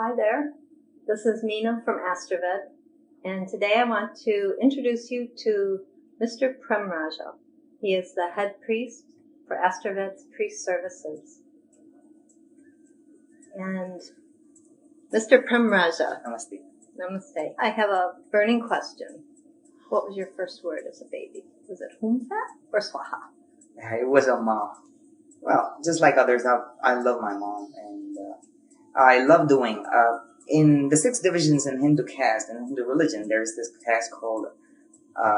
Hi there, this is Mina from Astrovet, and today I want to introduce you to Mr. Premraja. He is the head priest for Astrovet's priest services. And Mr. Premraja. Namaste. Namaste. I have a burning question. What was your first word as a baby? Was it Humsa or Swaha? It was a mom. Well, just like others, I love my mom, and I love doing. In the 6 divisions in Hindu caste and Hindu religion, there is this caste called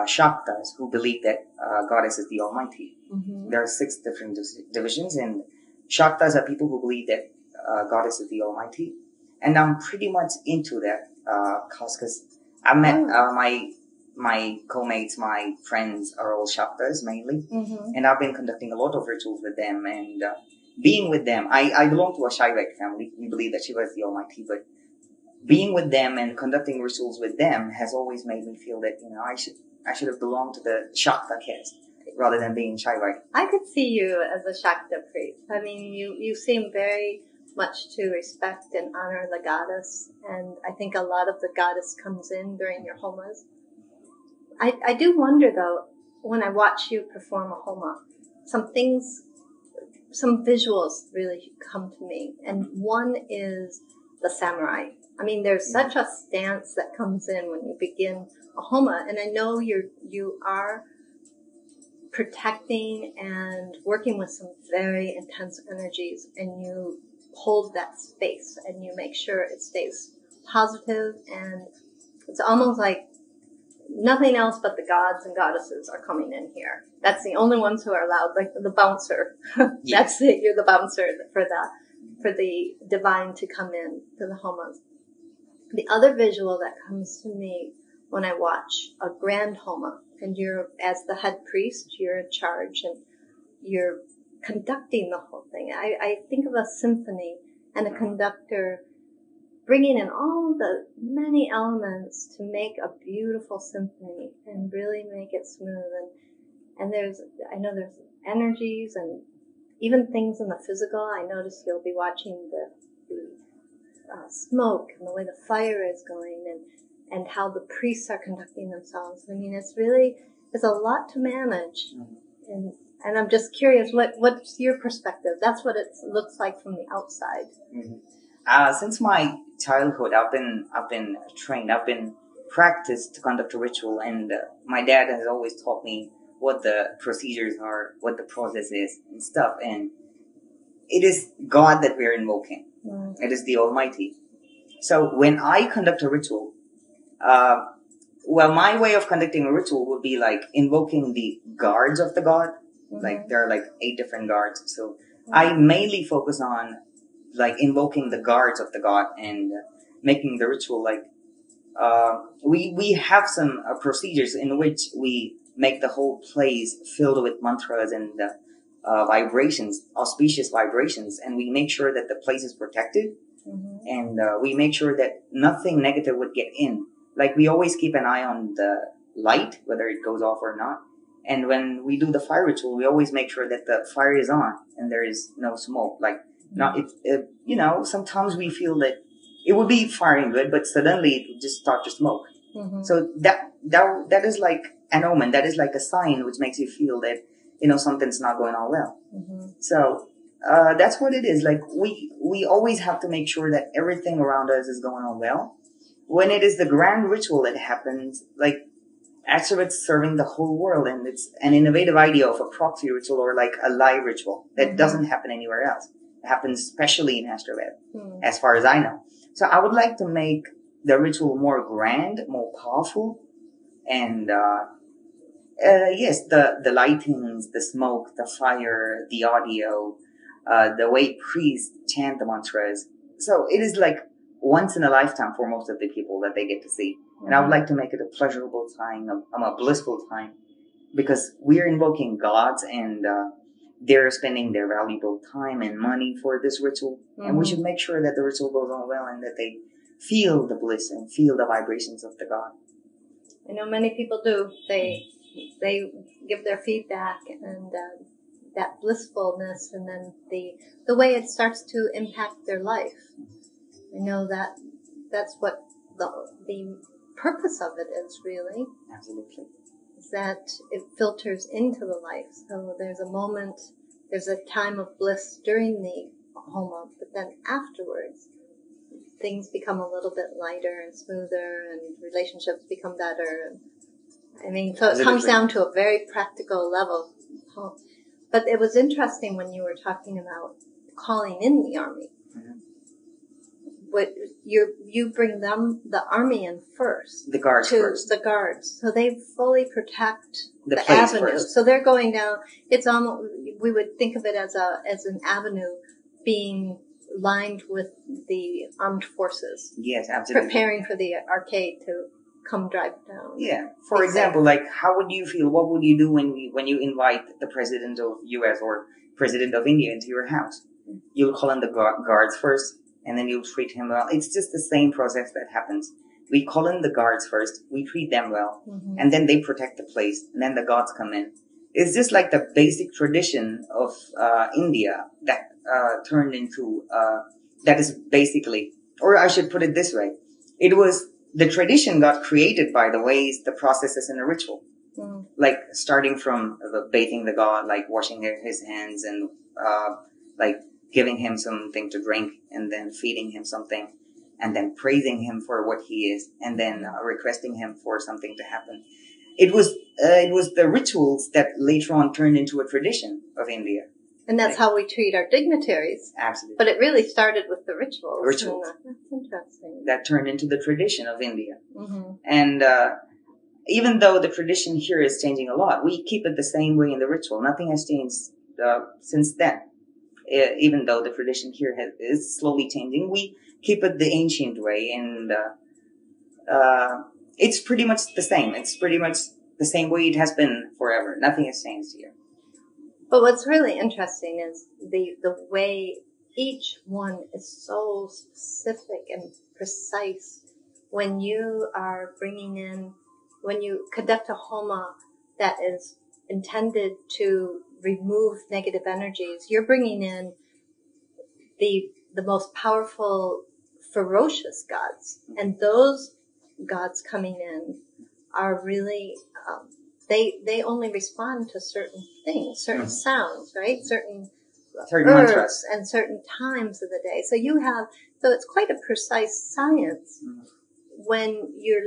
Shaktas, who believe that Goddess is the Almighty. Mm-hmm. There are 6 different divisions, and Shaktas are people who believe that Goddess is the Almighty. And I'm pretty much into that because I met my co-mates, my friends are all Shaktas mainly, and I've been conducting a lot of rituals with them and being with them. I belong to a Shaivite family. We believe that Shiva is the Almighty, but being with them and conducting rituals with them has always made me feel that, I should have belonged to the Shakta caste rather than being Shaivite. I could see you as a Shakta priest. I mean, you seem very much to respect and honor the goddess, and I think a lot of the goddess comes in during your homas. I do wonder, though, when I watch you perform a homa, some visuals really come to me, and one is the samurai. I mean, there's such a stance that comes in when you begin a homa, and I know you are protecting and working with some very intense energies, and you hold that space, and you make sure it stays positive, and it's almost like nothing else but the gods and goddesses are coming in here. That's the only ones who are allowed, like the bouncer. That's it. You're the bouncer for the divine to come in to the homas. The other visual that comes to me when I watch a grand homa, and you're, as the head priest, you're in charge and you're conducting the whole thing. I think of a symphony and a conductor bringing in all the many elements to make a beautiful symphony and really make it smooth. And I know there's energies and even things in the physical. I notice you'll be watching the smoke and the way the fire is going and how the priests are conducting themselves. I mean, it's a lot to manage. And I'm just curious, what's your perspective? That's what it looks like from the outside. Since my childhood, I've been trained, I've been practiced to conduct a ritual, and my dad has always taught me what the procedures are, what the process is and stuff. And it is God that we're invoking. It is the Almighty. So when I conduct a ritual, my way of conducting a ritual would be like invoking the guards of the God. Like there are like 8 different guards. So I mainly focus on like invoking the guards of the god and making the ritual like we have some procedures in which we make the whole place filled with mantras and vibrations, auspicious vibrations, and we make sure that the place is protected, and we make sure that nothing negative would get in. Like we always keep an eye on the light, whether it goes off or not. And when we do the fire ritual, we always make sure that the fire is on and there is no smoke. Like, sometimes we feel that it would be firing good, but suddenly it would just start to smoke. So that is like an omen. That is like a sign which makes you feel that, something's not going on well. So, that's what it is. Like we always have to make sure that everything around us is going on well. When it is the grand ritual that happens, like, Astrovet's serving the whole world, and it's an innovative idea of a proxy ritual or like a live ritual that doesn't happen anywhere else. It happens especially in Astrovet, as far as I know. So I would like to make the ritual more grand, more powerful, and yes, the lightings, the smoke, the fire, the audio, the way priests chant the mantras. So it is like once in a lifetime for most of the people that they get to see. And I would like to make it a pleasurable time, a blissful time, because we're invoking gods and they're spending their valuable time and money for this ritual. And we should make sure that the ritual goes on well and that they feel the bliss and feel the vibrations of the god. I know many people do. They give their feedback and that blissfulness, and then the way it starts to impact their life. I that's what the purpose of it is, really. Absolutely. Is that it filters into the life. So there's a time of bliss during the Homa, but then afterwards, things become a little bit lighter and smoother, and relationships become better. So it comes down to a very practical level. But it was interesting when you were talking about calling in the army. Mm-hmm. You bring the army in first. The guards first. The guards. So they fully protect the place avenue. First. So they're going down. It's almost, we would think of it as an avenue being lined with the armed forces. Yes, absolutely. Preparing for the arcade to come drive down. Yeah. For example, like, how would you feel? What would you do when you invite the president of US or president of India into your house? You'll call in the guards first, and then you'll treat him well. It's just the same process that happens. We call in the guards first, we treat them well, mm-hmm. and then they protect the place, and then the gods come in. It's just like the basic tradition of India that turned into, that is basically, or I should put it this way, the tradition got created by the ways, the processes in the ritual. Mm. Like starting from bathing the god, like washing his hands and like giving him something to drink and then feeding him something and then praising him for what he is and then requesting him for something to happen. It was the rituals that later on turned into a tradition of India. And that's how we treat our dignitaries. Absolutely. But it really started with the rituals. Rituals. That's interesting. That turned into the tradition of India. Mm-hmm. And even though the tradition here is changing a lot, we keep it the same way in the ritual. Nothing has changed since then. Even though the tradition here is slowly changing, we keep it the ancient way. And it's pretty much the same. It's pretty much the same way it has been forever. Nothing has changed here. But what's really interesting is the way each one is so specific and precise. When you are when you conduct a Homa that is intended to remove negative energies, you're bringing in the most powerful, ferocious gods. And those gods coming in are really, they only respond to certain things, certain sounds, right? Certain herbs mantras. And certain times of the day. So it's quite a precise science when you're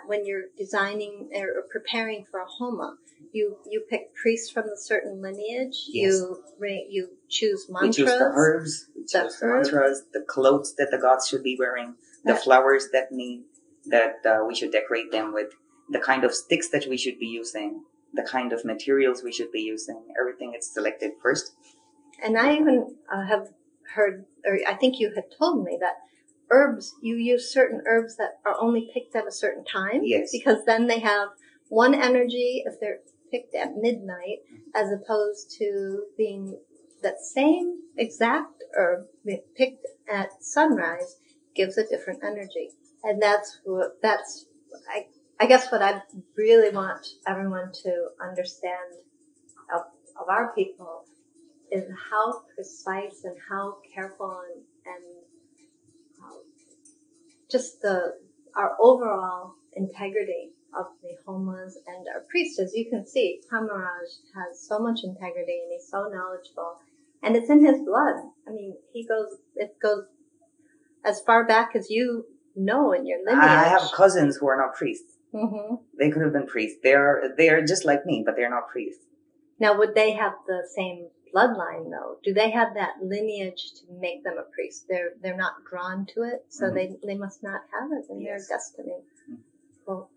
when you're designing or preparing for a Homa. You pick priests from a certain lineage. Yes. You choose mantras. We choose the herbs. We choose the mantras. The clothes that the gods should be wearing. The flowers that we should decorate them with. The kind of sticks that we should be using. The kind of materials we should be using. Everything is selected first. And I even have heard, or I think you had told me that herbs, you use certain herbs that are only picked at a certain time. Yes. Because then they have one energy if they're picked at midnight, as opposed to being that same exact herb picked at sunrise gives a different energy. And I guess what I really want everyone to understand of our people is how precise and how careful and just our overall integrity of the Homas and our priests. As you can see, Premraja has so much integrity and he's so knowledgeable, and it's in his blood. I mean, it goes as far back as you know in your lineage. I have cousins who are not priests. Mm-hmm. They could have been priests. They are just like me, but they're not priests. Now, would they have the same bloodline though? Do they have that lineage to make them a priest? They're not drawn to it, so they must not have it in their destiny. Well,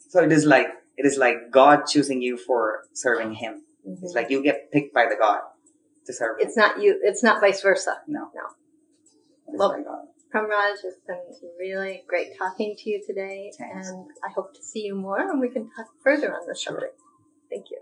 so it is like God choosing you for serving Him. Mm-hmm. It's like you get picked by the God to serve Him. It's not you. It's not vice versa. No. Well, Premraja, it's been really great talking to you today. Thanks. And I hope to see you more and we can talk further on this subject. Thank you.